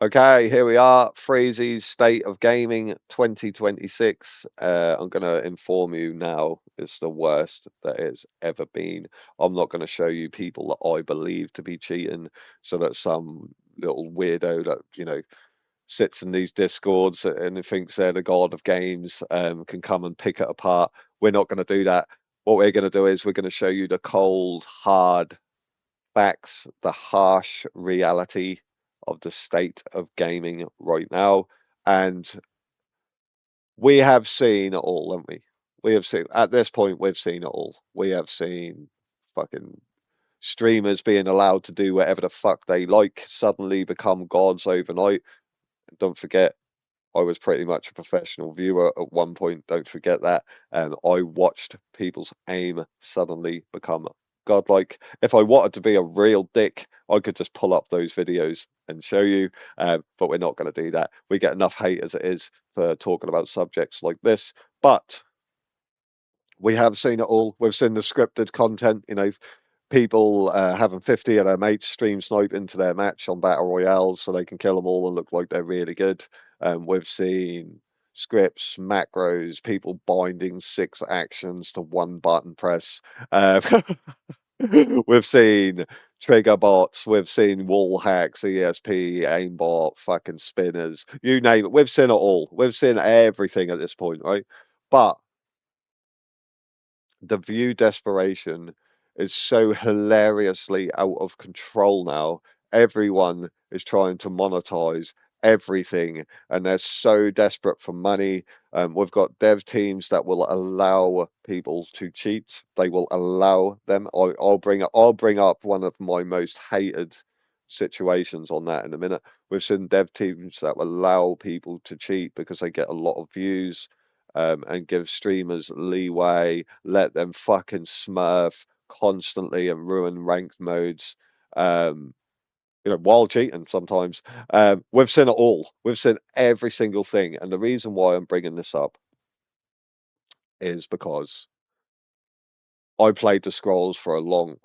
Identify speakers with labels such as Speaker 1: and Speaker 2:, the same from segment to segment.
Speaker 1: Okay, here we are. Freezy's State of Gaming 2026. I'm going to inform you now, it's the worst that it's ever been. I'm not going to show you people that I believe to be cheating so that some little weirdo that, sits in these discords and thinks they're the god of games can come and pick it apart. We're not going to do that. What we're going to do is we're going to show you the cold, hard facts, the harsh reality of the state of gaming right now. And we have seen it all, haven't we? We have seen, at this point, we've seen it all. We have seen fucking streamers being allowed to do whatever the fuck they like, suddenly become gods overnight. Don't forget, I was pretty much a professional viewer at one point. Don't forget that. And I watched people's aim suddenly become godlike. If I wanted to be a real dick, I could just pull up those videos and show you. But we're not going to do that. We get enough hate as it is for talking about subjects like this. But we have seen it all. We've seen the scripted content, people having 50 of their mates stream snipe into their match on Battle Royales so they can kill them all and look like they're really good. We've seen scripts, macros, people binding 6 actions to 1 button press. Uh, we've seen trigger bots, we've seen wall hacks, ESP, aimbot, fucking spinners, you name it. We've seen it all. We've seen everything at this point, right? But the view desperation is so hilariously out of control now. Everyone is trying to monetize everything and they're so desperate for money. We've got dev teams that will allow people to cheat. They will allow them. I'll bring up one of my most hated situations on that in a minute. We've seen dev teams that will allow people to cheat because they get a lot of views, and give streamers leeway, let them fucking smurf constantly and ruin ranked modes, um, while cheating sometimes. We've seen it all. We've seen every single thing. And the reason why I'm bringing this up is because I played the scrolls for a long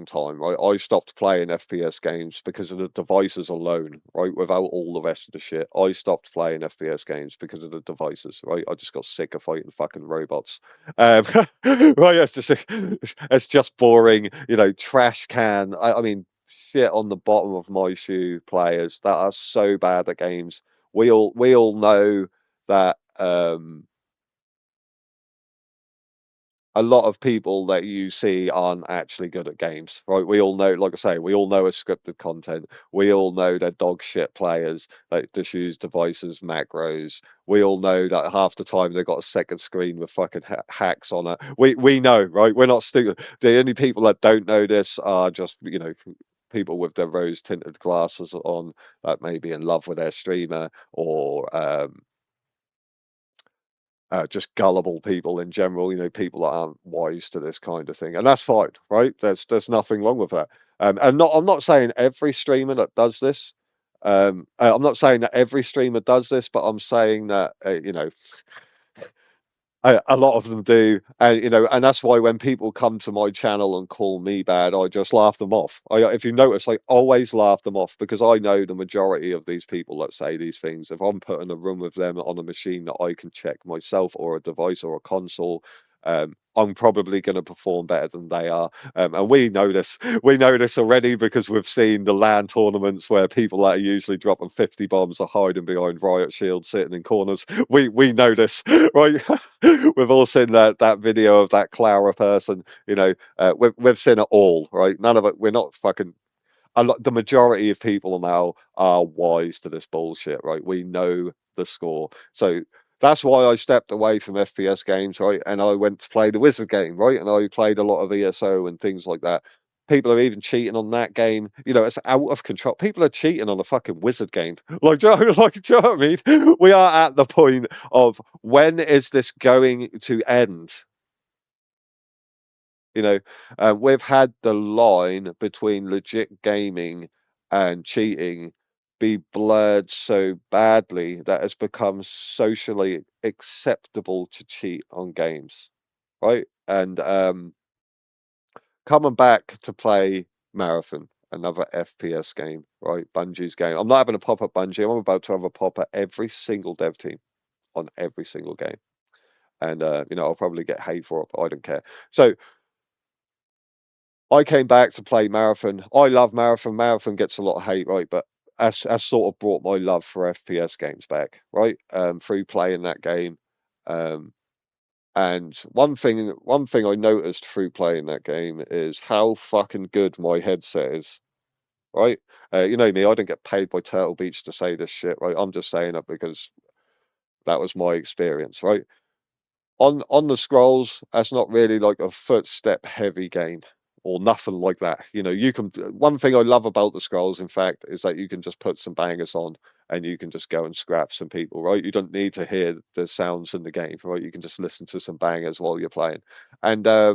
Speaker 1: time, right? I stopped playing FPS games because of the devices alone, right? Without all the rest of the shit. I stopped playing FPS games because of the devices, right? I just got sick of fighting fucking robots. Right, it's just boring, trash can. I mean, shit on the bottom of my shoe players that are so bad at games. We all know that a lot of people that you see aren't actually good at games, right? We all know, like I say, we all know it's scripted content. We all know they're dog shit players that just use devices, macros. We all know that half the time they've got a second screen with fucking hacks on it. We know, right? We're not stupid. The only people that don't know this are just, people with their rose tinted glasses on that may be in love with their streamer, or just gullible people in general, people that aren't wise to this kind of thing, and that's fine, right? There's nothing wrong with that. And I'm not saying every streamer that does this. I'm not saying that every streamer does this, but I'm saying that a lot of them do, and and that's why when people come to my channel and call me bad, I just laugh them off. If you notice, I always laugh them off because I know the majority of these people that say these things. If I'm put in a room with them on a machine that I can check myself, or a device or a console, I'm probably going to perform better than they are. And we know this. We know this already because we've seen the LAN tournaments where people that are usually dropping 50 bombs are hiding behind riot shields, sitting in corners. We know this, right? We've all seen that video of that Clara person. We've seen it all, right? None of it. We're not fucking. The majority of people now are wise to this bullshit, right? We know the score, so that's why I stepped away from FPS games, right? And I went to play the Wizard game, right? And I played a lot of ESO and things like that. People are even cheating on that game. It's out of control. People are cheating on a fucking Wizard game. Like, do you know what I mean? We are at the point of, when is this going to end? We've had the line between legit gaming and cheating be blurred so badly that it's become socially acceptable to cheat on games, right? And coming back to play Marathon, another FPS game, right? Bungie's game. I'm not having a pop at Bungie. I'm about to have a pop at every single dev team on every single game. And I'll probably get hate for it, but I don't care. So I came back to play Marathon. I love Marathon. Marathon gets a lot of hate, right? But as sort of brought my love for FPS games back, right? Through playing that game. Um, and one thing I noticed through playing that game is how fucking good my headset is, right? You know me, I don't get paid by Turtle Beach to say this shit, right? I'm just saying it because that was my experience, right? On the scrolls, that's not really like a footstep heavy game or nothing like that. You can. One thing I love about the scrolls, in fact, is that you can just put some bangers on and you can just go and scrap some people, right? You don't need to hear the sounds in the game, right? You can just listen to some bangers while you're playing. And I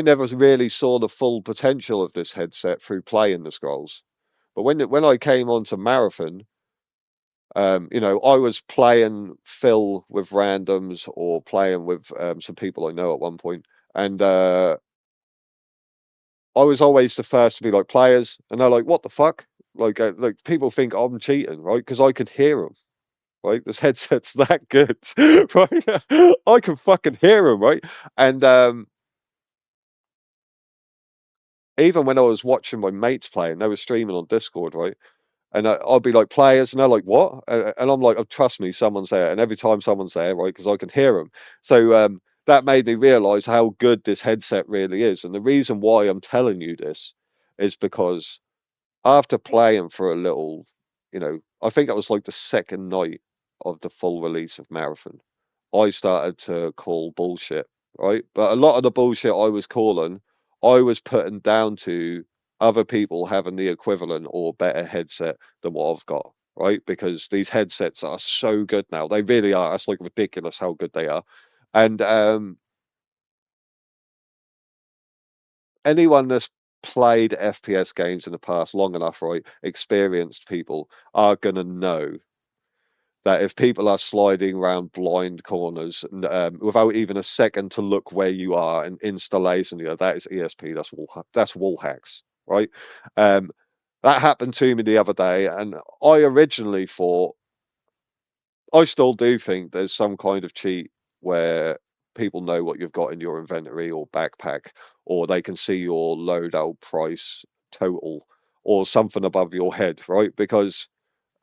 Speaker 1: never really saw the full potential of this headset through playing the scrolls. But when I came onto Marathon, I was playing Phil with randoms or playing with some people I know at one point, and I was always the first to be like players, and they're like, "What the fuck?" Like people think I'm cheating, right? Because I could hear them, right? This headset's that good, right? I can fucking hear them, right? And even when I was watching my mates playing, they were streaming on Discord, right? And I'll be like players, and they're like, "What?" And I'm like, "Oh, trust me, someone's there." And every time someone's there, right, because I can hear them. So that made me realize how good this headset really is. And the reason why I'm telling you this is because after playing for a little, I think that was like the second night of the full release of Marathon. I started to call bullshit, right? But a lot of the bullshit I was calling, I was putting down to other people having the equivalent or better headset than what I've got, right? Because these headsets are so good now. They really are. It's like ridiculous how good they are. And anyone that's played FPS games in the past long enough, right, experienced people are gonna know that if people are sliding around blind corners without even a second to look where you are and installation, that is ESP. That's wall hacks, right? Um, that happened to me the other day, and I originally thought, I still do think there's some kind of cheat where people know what you've got in your inventory or backpack, or they can see your loadout price total or something above your head, right? Because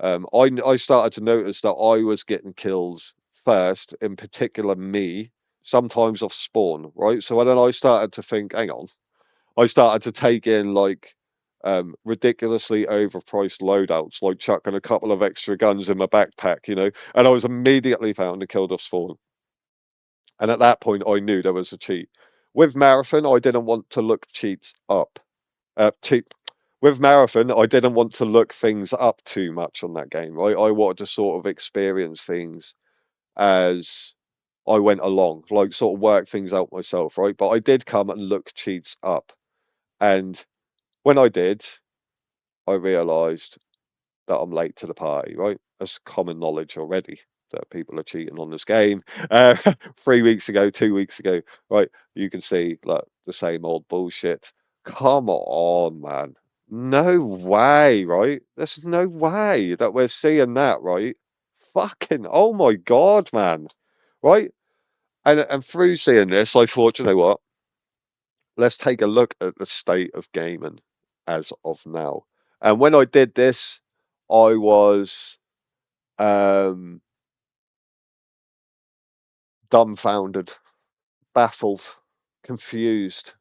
Speaker 1: I started to notice that I was getting kills first, in particular me, sometimes off spawn, right? So then I started to think, hang on, I started to take in like ridiculously overpriced loadouts, like chucking a couple of extra guns in my backpack, and I was immediately found and killed off spawn. And at that point, I knew there was a cheat. With Marathon, I didn't want to look cheats up. Cheat with Marathon, I didn't want to look things up too much on that game, right? I wanted to sort of experience things as I went along, like sort of work things out myself, right? But I did come and look cheats up. And when I did, I realized that I'm late to the party, right? That's common knowledge already that people are cheating on this game. 3 weeks ago, 2 weeks ago, right? You can see like the same old bullshit. Come on, man. No way, right? There's no way that we're seeing that, right? Fucking, oh my God, man. Right? And through seeing this, I thought, you know what? Let's take a look at the state of gaming as of now. And when I did this, I was um, dumbfounded, baffled, confused,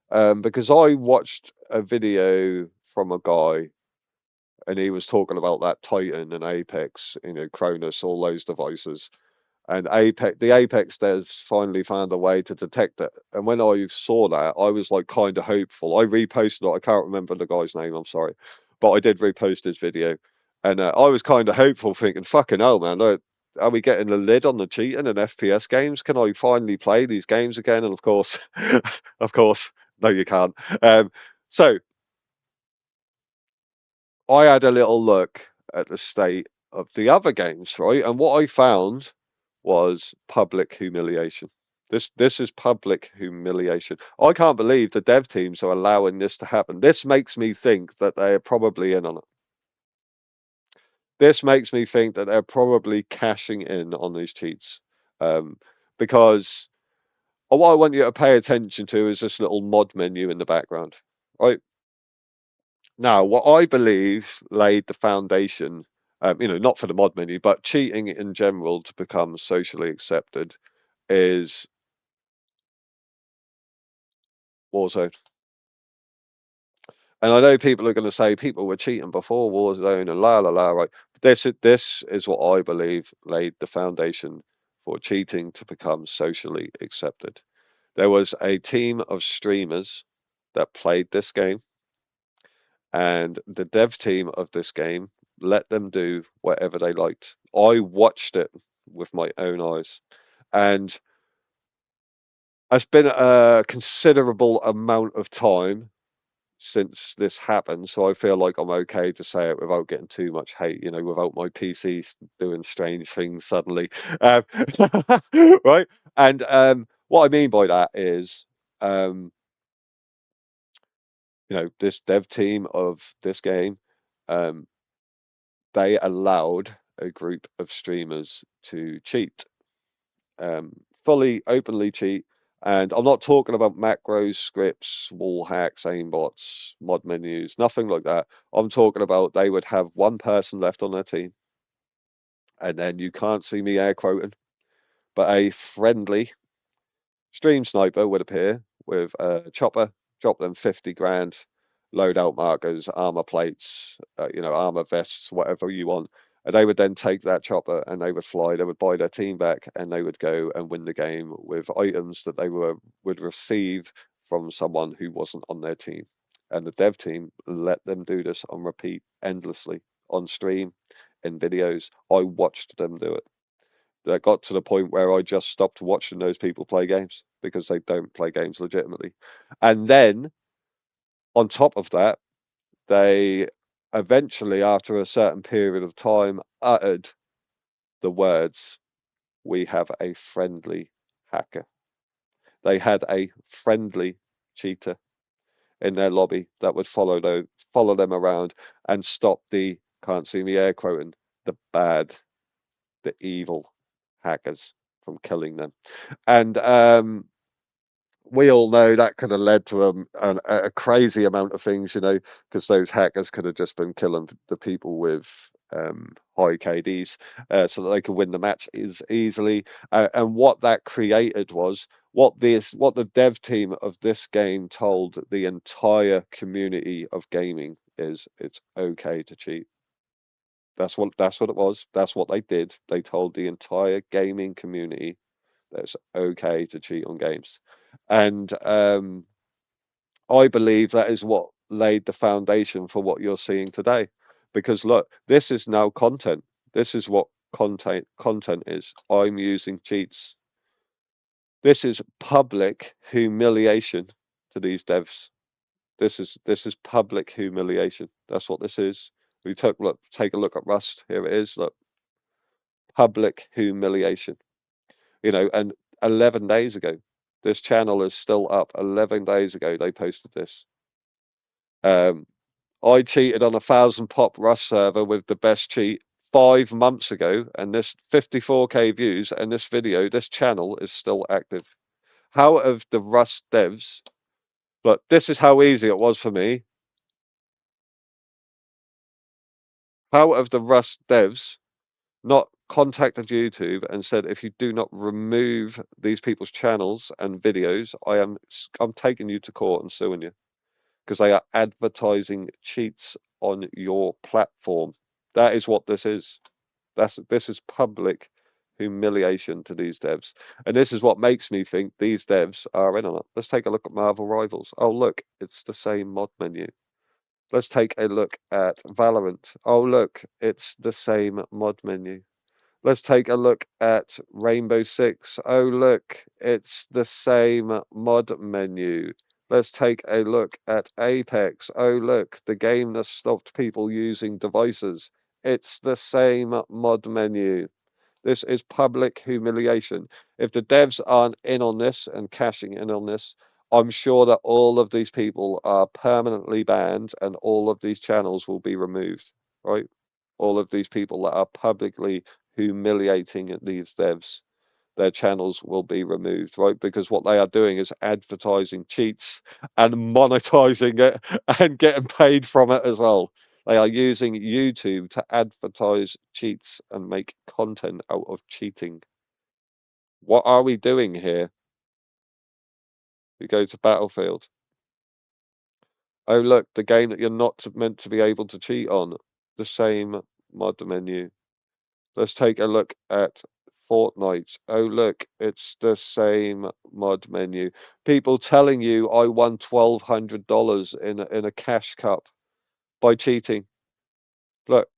Speaker 1: because I watched a video from a guy and he was talking about that Titan and Apex, Cronus, all those devices. And the Apex devs finally found a way to detect it. And when I saw that, I was like kind of hopeful. I reposted it. I can't remember the guy's name. I'm sorry, but I did repost his video, and I was kind of hopeful, thinking, "Fucking hell, man! Are we getting the lid on the cheating in FPS games? Can I finally play these games again?" And of course, of course, no, you can't. So I had a little look at the state of the other games, right? And what I found was public humiliation. This is public humiliation. I can't believe the dev teams are allowing this to happen. This makes me think that they are probably in on it. This makes me think that they're probably cashing in on these cheats. Um, because what I want you to pay attention to is this little mod menu in the background. Right now, what I believe laid the foundation, not for the mod menu, but cheating in general to become socially accepted is Warzone. And I know people are going to say people were cheating before Warzone and la la la, right? This is what I believe laid the foundation for cheating to become socially accepted. There was a team of streamers that played this game, and the dev team of this game let them do whatever they liked. I watched it with my own eyes, and it's been a considerable amount of time since this happened, so I feel like I'm okay to say it without getting too much hate, without my PC doing strange things suddenly. Um, right? And what I mean by that is, um, this dev team of this game, um, they allowed a group of streamers to cheat, um, fully openly cheat. And I'm not talking about macros, scripts, wall hacks, aimbots, mod menus, nothing like that. I'm talking about they would have one person left on their team, and then you can't see me air quoting, but a friendly stream sniper would appear with a chopper, drop them 50 grand, loadout markers, armor plates, armor vests, whatever you want. And they would then take that chopper and they would fly, they would buy their team back, and they would go and win the game with items that would receive from someone who wasn't on their team. And the dev team let them do this on repeat endlessly on stream, in videos. I watched them do it. That got to the point where I just stopped watching those people play games because they don't play games legitimately. And then on top of that, they eventually, after a certain period of time, uttered the words, "We have a friendly hacker." They had a friendly cheater in their lobby that would follow them around and stop the, can't see me air quoting, the bad, the evil hackers from killing them. And we all know that could have led to a crazy amount of things, because those hackers could have just been killing the people with high KDs, so that they could win the match easily. And what that created was what the dev team of this game told the entire community of gaming is it's okay to cheat. That's what it was. That's what they did. They told the entire gaming community that it's okay to cheat on games. And I believe that is what laid the foundation for what you're seeing today. Because look, this is now content. This is what content is. I'm using cheats. This is public humiliation to these devs. This is public humiliation. That's what this is. We take a look at Rust. Here it is. Look, public humiliation. And 11 days ago, this channel is still up. 11 days ago, they posted this. Um, I cheated on 1,000 pop Rust server with the best cheat 5 months ago, and this 54K views, and this video, this channel is still active. How have the Rust devs, but this is how easy it was for me. How have the Rust devs not contacted YouTube and said, if you do not remove these people's channels and videos, I'm taking you to court and suing you because they are advertising cheats on your platform. That is what this is. This is public humiliation to these devs. And this is what makes me think these devs are in on it. Let's take a look at Marvel Rivals. Oh, look, it's the same mod menu. Let's take a look at Valorant. Oh, look, it's the same mod menu. Let's take a look at Rainbow Six. Oh, look, it's the same mod menu. Let's take a look at Apex. Oh, look, the game that stopped people using devices. It's the same mod menu. This is public humiliation. If the devs aren't in on this and cashing in on this, I'm sure that all of these people are permanently banned and all of these channels will be removed, right? All of these people that are publicly humiliating these devs, their channels will be removed, right? Because what they are doing is advertising cheats and monetizing it and getting paid from it as well. They are using YouTube to advertise cheats and make content out of cheating. What are we doing here? We go to Battlefield. Oh, look, the game that you're not meant to be able to cheat on. The same mod menu. Let's take a look at Fortnite. Oh, look, it's the same mod menu. People telling you I won $1,200 in a cash cup by cheating. Look,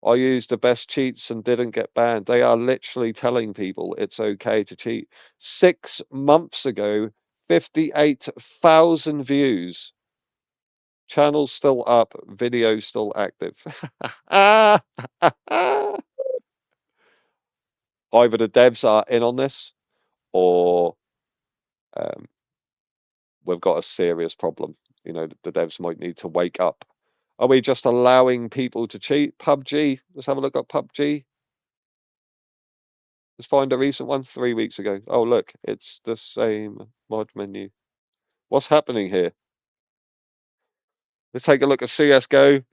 Speaker 1: I used the best cheats and didn't get banned. They are literally telling people it's okay to cheat. 6 months ago, 58,000 views. Channel still up, video still active. Either the devs are in on this or um, we've got a serious problem. You know, the devs might need to wake up. Are we just allowing people to cheat? PUBG, let's have a look at PUBG. Let's find a recent one 3 weeks ago. Oh, look, it's the same mod menu. What's happening here? Let's take a look at CSGO.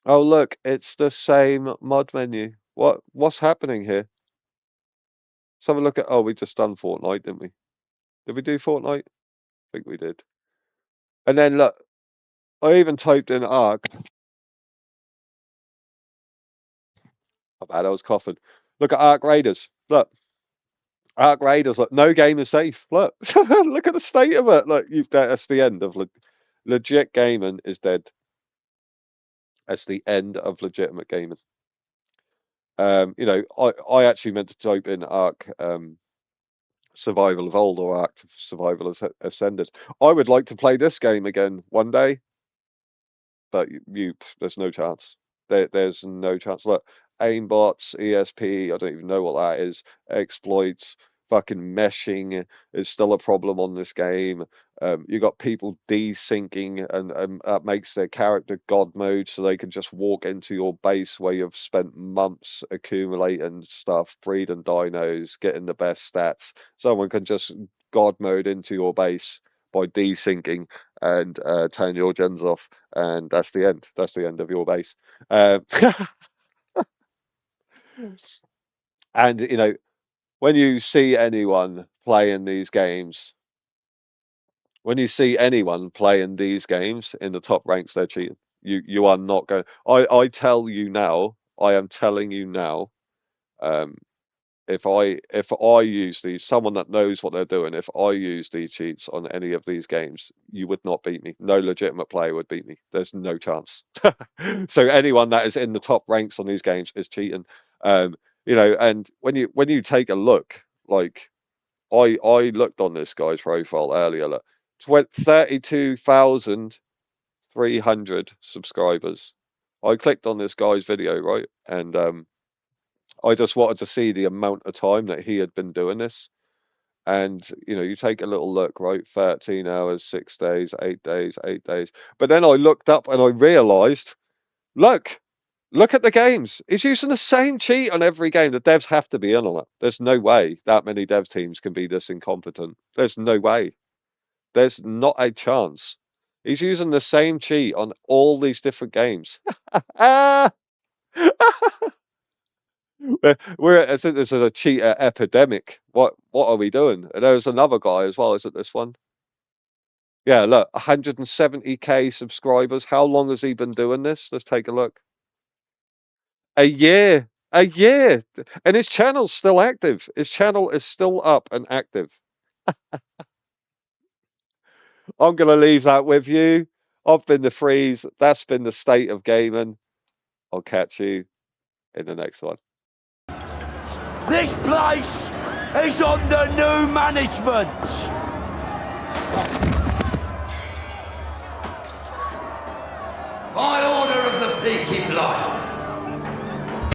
Speaker 1: Oh, look, it's the same mod menu. What's happening here? Let's have a look at, oh, we just done Fortnite, didn't we? Did we do Fortnite? I think we did. And then look, I even typed in Ark. How bad I was coughing. Look at Ark Raiders. Look, Ark Raiders. Look, no game is safe. Look, look at the state of it. Look, that's the end of legit gaming is dead. That's the end of legitimate gaming. You know, I actually meant to type in Ark Survival Evolved or Ark Survival Ascended. I would like to play this game again one day, but there's no chance. There's no chance. Look, aimbots, ESP, I don't even know what that is. Exploits, fucking meshing is still a problem on this game. You got people desyncing, and that makes their character god mode, so they can just walk into your base where you've spent months accumulating stuff, breeding dinos, getting the best stats. Someone can just god mode into your base by desyncing and turn your gens off, and that's the end. That's the end of your base. Um, and you know, when you see anyone playing these games, when you see anyone playing these games in the top ranks, they're cheating. You are not going. I tell you now. I am telling you now. Um, if I use these, someone that knows what they're doing, if I use these cheats on any of these games, you would not beat me. No legitimate player would beat me. There's no chance. So anyone that is in the top ranks on these games is cheating. Um, you know, and when you take a look, like I looked on this guy's profile earlier, look, 32,300 subscribers. I clicked on this guy's video, right, and I just wanted to see the amount of time that he had been doing this. And, you know, you take a little look, right? 13 hours, 6 days, 8 days, 8 days. But then I looked up and I realized, look at the games. He's using the same cheat on every game. The devs have to be in on it. There's no way that many dev teams can be this incompetent. There's no way. There's not a chance. He's using the same cheat on all these different games. Ah! There's a cheater epidemic. What are we doing? And there's another guy as well, isn't this one? Yeah, look, 170k subscribers. How long has he been doing this? Let's take a look. A year. A year. And his channel's still active. His channel is still up and active. I'm gonna leave that with you. I've been the Freeze. That's been the state of gaming. I'll catch you in the next one.
Speaker 2: This place is under new management. By order of the Peaky Blinders.